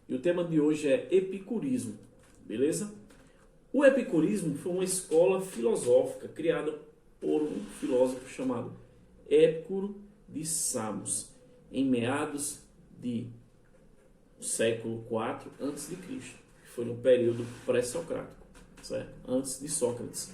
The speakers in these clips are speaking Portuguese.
E o tema de hoje é epicurismo, beleza? O epicurismo foi uma escola filosófica criada por um filósofo chamado Épicuro de Samos, em meados do século IV a.C., que foi no período pré-socrático, certo? Antes de Sócrates,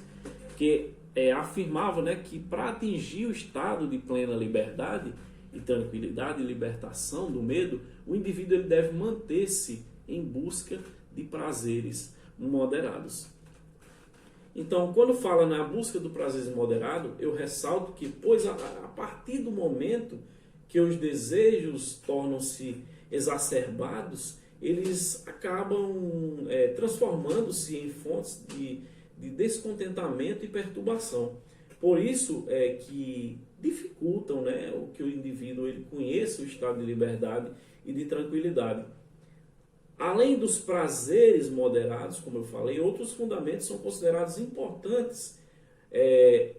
que afirmava, né, que para atingir o estado de plena liberdade e tranquilidade e libertação do medo, o indivíduo ele deve manter-se em busca de prazeres moderados. Então, quando fala na busca do prazer moderado, eu ressalto que, pois a partir do momento que os desejos tornam-se exacerbados, eles acabam transformando-se em fontes de descontentamento e perturbação. Por isso é que dificultam, né, o que o indivíduo ele conheça o estado de liberdade e de tranquilidade. Além dos prazeres moderados, como eu falei, outros fundamentos são considerados importantes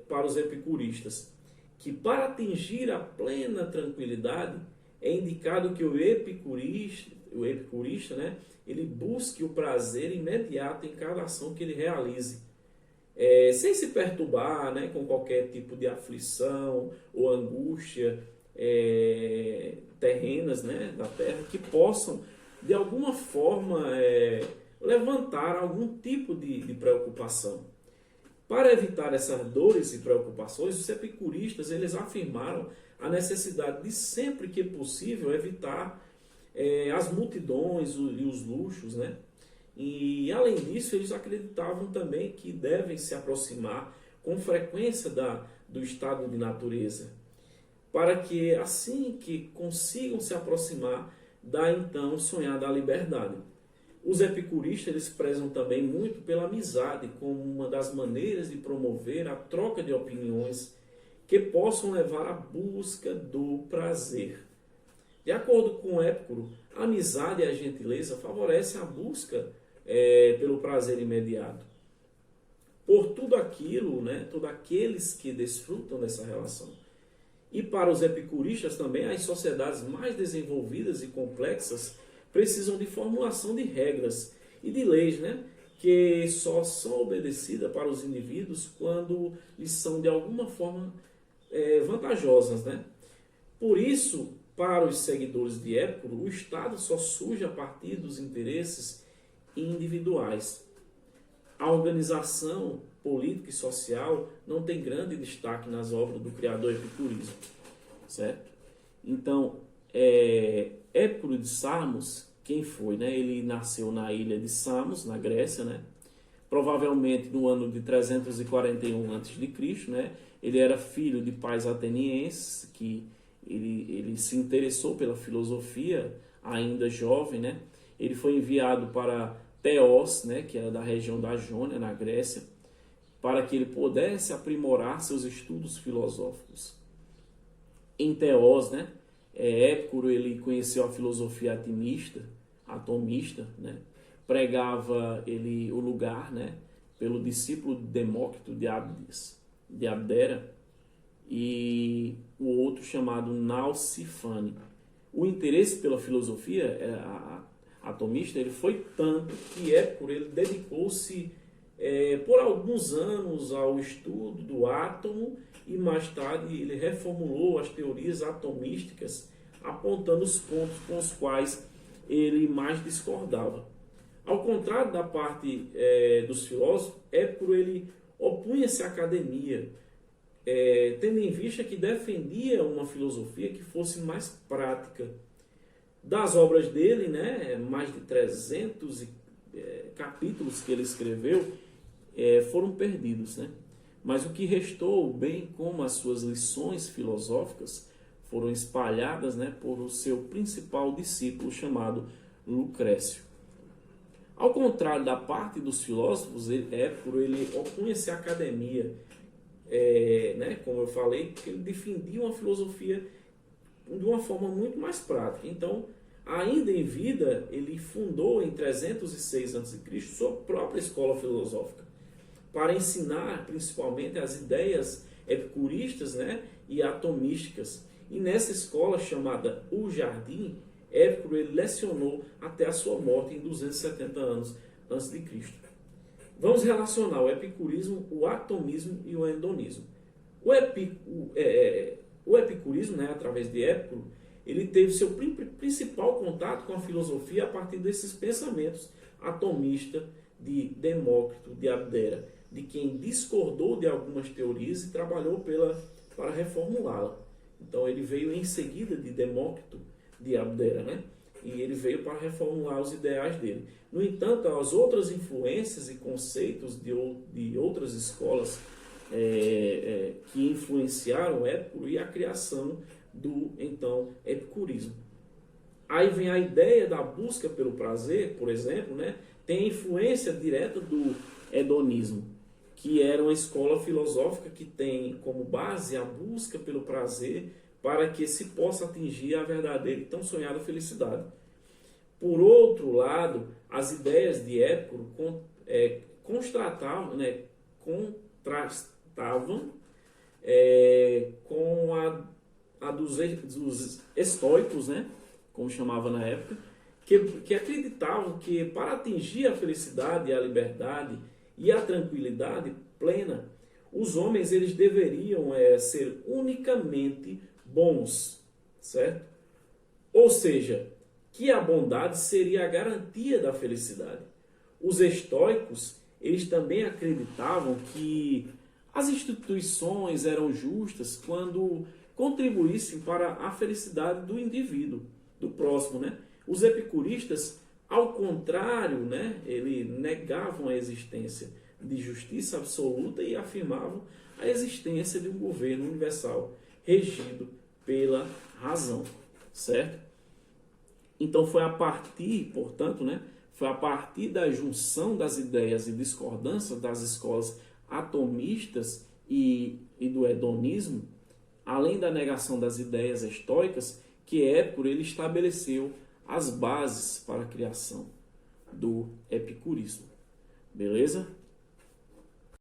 para os epicuristas, que para atingir a plena tranquilidade é indicado que o epicurista, né, ele busque o prazer imediato em cada ação que ele realize, sem se perturbar, né, com qualquer tipo de aflição ou angústia terrenas, né, da terra, que possam de alguma forma levantar algum tipo de preocupação. Para evitar essas dores e preocupações, os epicuristas eles afirmaram a necessidade de sempre que possível evitar as multidões e os luxos, né? E além disso, eles acreditavam também que devem se aproximar com frequência do estado de natureza, para que assim que consigam se aproximar da então sonhada liberdade. Os epicuristas eles prezam também muito pela amizade como uma das maneiras de promover a troca de opiniões que possam levar à busca do prazer. De acordo com Épicuro, a amizade e a gentileza favorecem a busca pelo prazer imediato. Por tudo aquilo, né, todos aqueles que desfrutam dessa relação. E para os epicuristas também, as sociedades mais desenvolvidas e complexas precisam de formulação de regras e de leis, né, que só são obedecidas para os indivíduos quando lhes são de alguma forma vantajosas, né? Por isso, para os seguidores de Épicuro, o Estado só surge a partir dos interesses individuais. A organização política e social não tem grande destaque nas obras do criador epicurismo, certo? Então, Épicuro de Samos, quem foi, né? Ele nasceu na ilha de Samos, na Grécia, né? Provavelmente no ano de 341 a.C., né? Ele era filho de pais atenienses, que ele se interessou pela filosofia ainda jovem, né? Ele foi enviado para Teos, né? Que era da região da Jônia, na Grécia, para que ele pudesse aprimorar seus estudos filosóficos. Em Teos, né, Épicuro ele conheceu a filosofia atomista, né, pregava ele o lugar, né, pelo discípulo Demócrito de Abdera e o outro chamado Nausifane. O interesse pela filosofia atomista ele foi tanto que Épicuro ele dedicou-se por alguns anos ao estudo do átomo e mais tarde ele reformulou as teorias atomísticas, apontando os pontos com os quais ele mais discordava. Ao contrário da parte dos filósofos, Épicuro ele opunha-se à academia, tendo em vista que defendia uma filosofia que fosse mais prática. Das obras dele, né, mais de 300 capítulos que ele escreveu foram perdidos, né? Mas o que restou, bem como as suas lições filosóficas, foram espalhadas, né, por o seu principal discípulo chamado Lucrécio. Ao contrário da parte dos filósofos, Épicuro ele opunha-se à academia, né, como eu falei, que ele defendia uma filosofia de uma forma muito mais prática. Então, ainda em vida, ele fundou em 306 a.C. sua própria escola filosófica, para ensinar principalmente as ideias epicuristas, né, e atomísticas. E nessa escola chamada O Jardim, Épicuro ele lecionou até a sua morte em 270 anos antes de Cristo. Vamos relacionar o epicurismo, o atomismo e o hedonismo. O epicurismo, né, através de Épicuro, ele teve seu principal contato com a filosofia a partir desses pensamentos atomistas de Demócrito, de Abdera, de quem discordou de algumas teorias e trabalhou para reformulá-la. Então ele veio em seguida de Demócrito, de Abdera, né? E ele veio para reformular os ideais dele. No entanto, as outras influências e conceitos de outras escolas que influenciaram Épicuro e a criação do, então, epicurismo. Aí vem a ideia da busca pelo prazer, por exemplo, né? Tem influência direta do hedonismo, que era uma escola filosófica que tem como base a busca pelo prazer para que se possa atingir a verdadeira e tão sonhada felicidade. Por outro lado, as ideias de Épicuro contrastavam com a dos estoicos, né, como chamava na época, que acreditavam que para atingir a felicidade, a liberdade e a tranquilidade plena, os homens eles deveriam ser unicamente bons, certo? Ou seja, que a bondade seria a garantia da felicidade. Os estoicos, eles também acreditavam que as instituições eram justas quando contribuíssem para a felicidade do indivíduo, do próximo, né? Os epicuristas, ao contrário, né, eles negavam a existência de justiça absoluta e afirmavam a existência de um governo universal regido pela razão, certo? Então foi a partir, portanto, né, foi a partir da junção das ideias e discordância das escolas atomistas e do hedonismo, além da negação das ideias estoicas, que Épicuro ele estabeleceu as bases para a criação do epicurismo. Beleza?